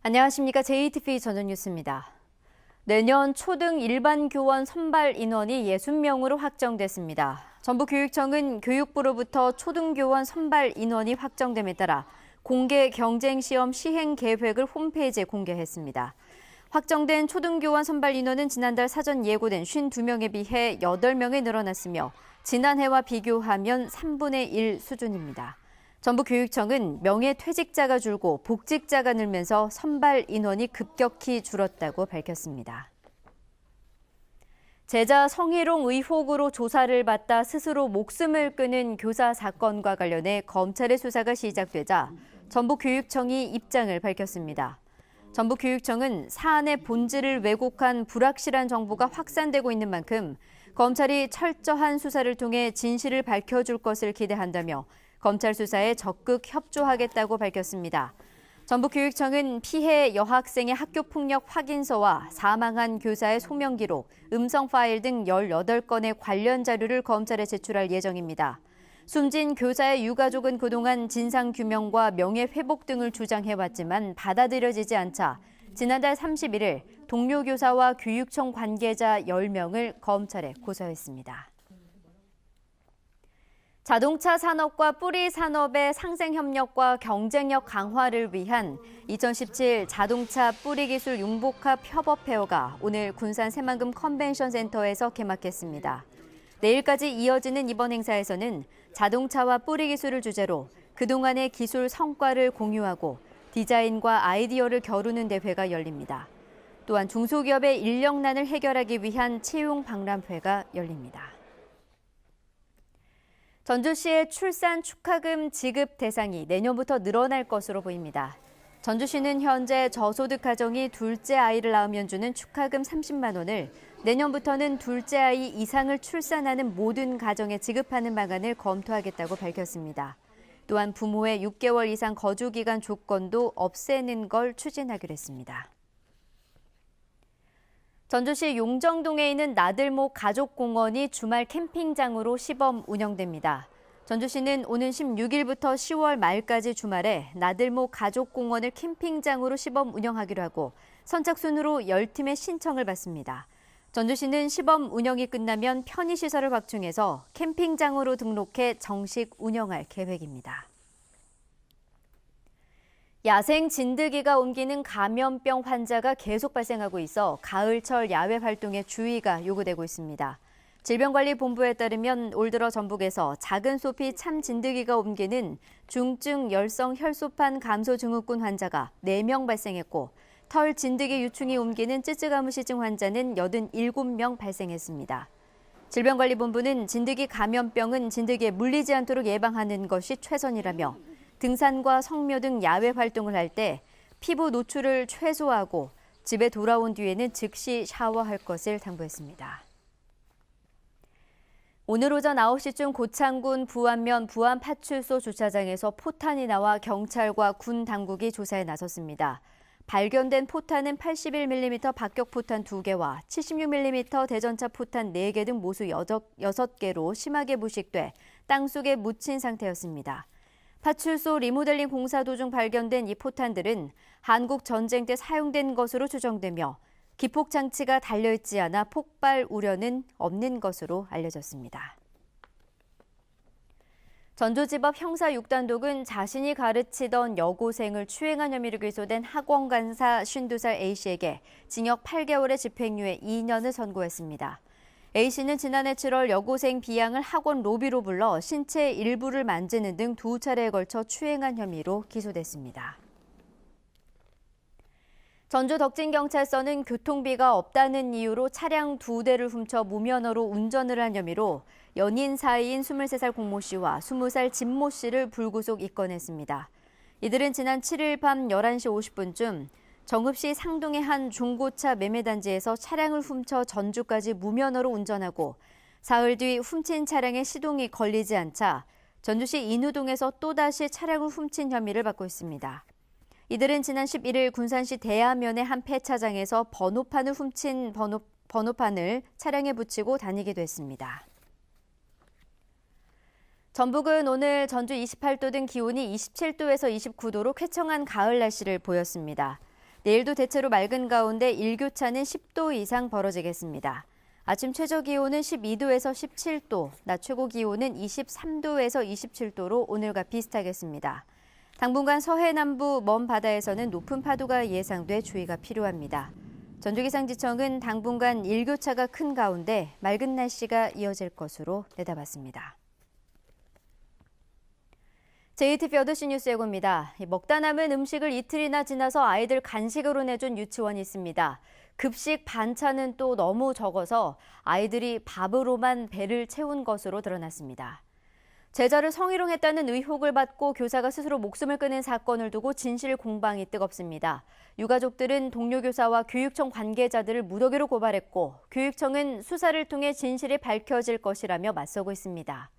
안녕하십니까. JTBC 전전뉴스입니다. 내년 초등 일반 교원 선발 인원이 60명으로 확정됐습니다. 정부교육청은 교육부로부터 초등교원 선발 인원이 확정됨에 따라 공개 경쟁시험 시행 계획을 홈페이지에 공개했습니다. 확정된 초등교원 선발 인원은 지난달 사전 예고된 52명에 비해 8명이 늘어났으며 지난해와 비교하면 3분의 1 수준입니다. 정부교육청은 명예퇴직자가 줄고 복직자가 늘면서 선발 인원이 급격히 줄었다고 밝혔습니다. 제자 성희롱 의혹으로 조사를 받다 스스로 목숨을 끊은 교사 사건과 관련해 검찰의 수사가 시작되자 정부교육청이 입장을 밝혔습니다. 정부교육청은 사안의 본질을 왜곡한 불확실한 정보가 확산되고 있는 만큼 검찰이 철저한 수사를 통해 진실을 밝혀줄 것을 기대한다며 검찰 수사에 적극 협조하겠다고 밝혔습니다. 정부교육청은 피해 여학생의 학교폭력 확인서와 사망한 교사의 소명 기록, 음성 파일 등 18건의 관련 자료를 검찰에 제출할 예정입니다. 숨진 교사의 유가족은 그동안 진상규명과 명예회복 등을 주장해왔지만 받아들여지지 않자 지난달 31일 동료 교사와 교육청 관계자 10명을 검찰에 고소했습니다. 자동차 산업과 뿌리 산업의 상생 협력과 경쟁력 강화를 위한 2017 자동차 뿌리 기술 융복합 협업 페어가 오늘 군산 새만금 컨벤션 센터에서 개막했습니다. 내일까지 이어지는 이번 행사에서는 자동차와 뿌리 기술을 주제로 그동안의 기술 성과를 공유하고 디자인과 아이디어를 겨루는 대회가 열립니다. 또한 중소기업의 인력난을 해결하기 위한 채용 박람회가 열립니다. 전주시의 출산 축하금 지급 대상이 내년부터 늘어날 것으로 보입니다. 전주시는 현재 저소득 가정이 둘째 아이를 낳으면 주는 축하금 30만 원을 내년부터는 둘째 아이 이상을 출산하는 모든 가정에 지급하는 방안을 검토하겠다고 밝혔습니다. 또한 부모의 6개월 이상 거주 기간 조건도 없애는 걸 추진하기로 했습니다. 전주시 용정동에 있는 나들목 가족공원이 주말 캠핑장으로 시범 운영됩니다. 전주시는 오는 16일부터 10월 말까지 주말에 나들목 가족공원을 캠핑장으로 시범 운영하기로 하고 선착순으로 10팀의 신청을 받습니다. 전주시는 시범 운영이 끝나면 편의시설을 확충해서 캠핑장으로 등록해 정식 운영할 계획입니다. 야생 진드기가 옮기는 감염병 환자가 계속 발생하고 있어 가을철 야외 활동에 주의가 요구되고 있습니다. 질병관리본부에 따르면 올 들어 전북에서 작은 소피 참 진드기가 옮기는 중증 열성 혈소판 감소 증후군 환자가 4명 발생했고 털 진드기 유충이 옮기는 쯔쯔가무시증 환자는 87명 발생했습니다. 질병관리본부는 진드기 감염병은 진드기에 물리지 않도록 예방하는 것이 최선이라며 등산과 성묘 등 야외 활동을 할 때 피부 노출을 최소화하고 집에 돌아온 뒤에는 즉시 샤워할 것을 당부했습니다. 오늘 오전 9시쯤 고창군 부안면 부안파출소 주차장에서 포탄이 나와 경찰과 군 당국이 조사에 나섰습니다. 발견된 포탄은 81mm 박격포탄 2개와 76mm 대전차 포탄 4개 등 모두 6개로 심하게 부식돼 땅속에 묻힌 상태였습니다. 파출소 리모델링 공사 도중 발견된 이 포탄들은 한국 전쟁 때 사용된 것으로 추정되며 기폭 장치가 달려있지 않아 폭발 우려는 없는 것으로 알려졌습니다. 전주지법 형사 6단독은 자신이 가르치던 여고생을 추행한 혐의로 기소된 학원 간사 52살 A씨에게 징역 8개월의 집행유예 2년을 선고했습니다. A씨는 지난해 7월 여고생 B양을 학원 로비로 불러 신체 일부를 만지는 등 2차례에 걸쳐 추행한 혐의로 기소됐습니다. 전주 덕진경찰서는 교통비가 없다는 이유로 차량 2대를 훔쳐 무면허로 운전을 한 혐의로 연인 사이인 23살 공모 씨와 20살 진모 씨를 불구속 입건했습니다. 이들은 지난 7일 밤 11시 50분쯤 정읍시 상동의 한 중고차 매매단지에서 차량을 훔쳐 전주까지 무면허로 운전하고 사흘 뒤 훔친 차량에 시동이 걸리지 않자 전주시 인우동에서 또다시 차량을 훔친 혐의를 받고 있습니다. 이들은 지난 11일 군산시 대하면의 한 폐차장에서 번호판을 훔친 번호판을 차량에 붙이고 다니기도 했습니다. 전북은 오늘 전주 28도 등 기온이 27도에서 29도로 쾌청한 가을 날씨를 보였습니다. 내일도 대체로 맑은 가운데 일교차는 10도 이상 벌어지겠습니다. 아침 최저 기온은 12도에서 17도, 낮 최고 기온은 23도에서 27도로 오늘과 비슷하겠습니다. 당분간 서해 남부 먼 바다에서는 높은 파도가 예상돼 주의가 필요합니다. 전주기상지청은 당분간 일교차가 큰 가운데 맑은 날씨가 이어질 것으로 내다봤습니다. JTBC 8시 뉴스 예고입니다. 먹다 남은 음식을 이틀이나 지나서 아이들 간식으로 내준 유치원이 있습니다. 급식 반찬은 또 너무 적어서 아이들이 밥으로만 배를 채운 것으로 드러났습니다. 제자를 성희롱했다는 의혹을 받고 교사가 스스로 목숨을 끊은 사건을 두고 진실 공방이 뜨겁습니다. 유가족들은 동료 교사와 교육청 관계자들을 무더기로 고발했고 교육청은 수사를 통해 진실이 밝혀질 것이라며 맞서고 있습니다.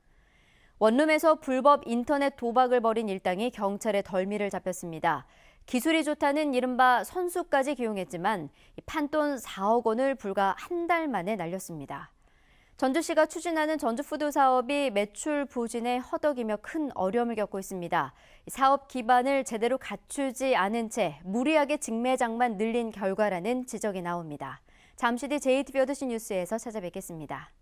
원룸에서 불법 인터넷 도박을 벌인 일당이 경찰에 덜미를 잡혔습니다. 기술이 좋다는 이른바 선수까지 기용했지만 판돈 4억 원을 불과 한 달 만에 날렸습니다. 전주시가 추진하는 전주푸드 사업이 매출 부진에 허덕이며 큰 어려움을 겪고 있습니다. 사업 기반을 제대로 갖추지 않은 채 무리하게 직매장만 늘린 결과라는 지적이 나옵니다. 잠시 뒤 JTBC 8시 뉴스에서 찾아뵙겠습니다.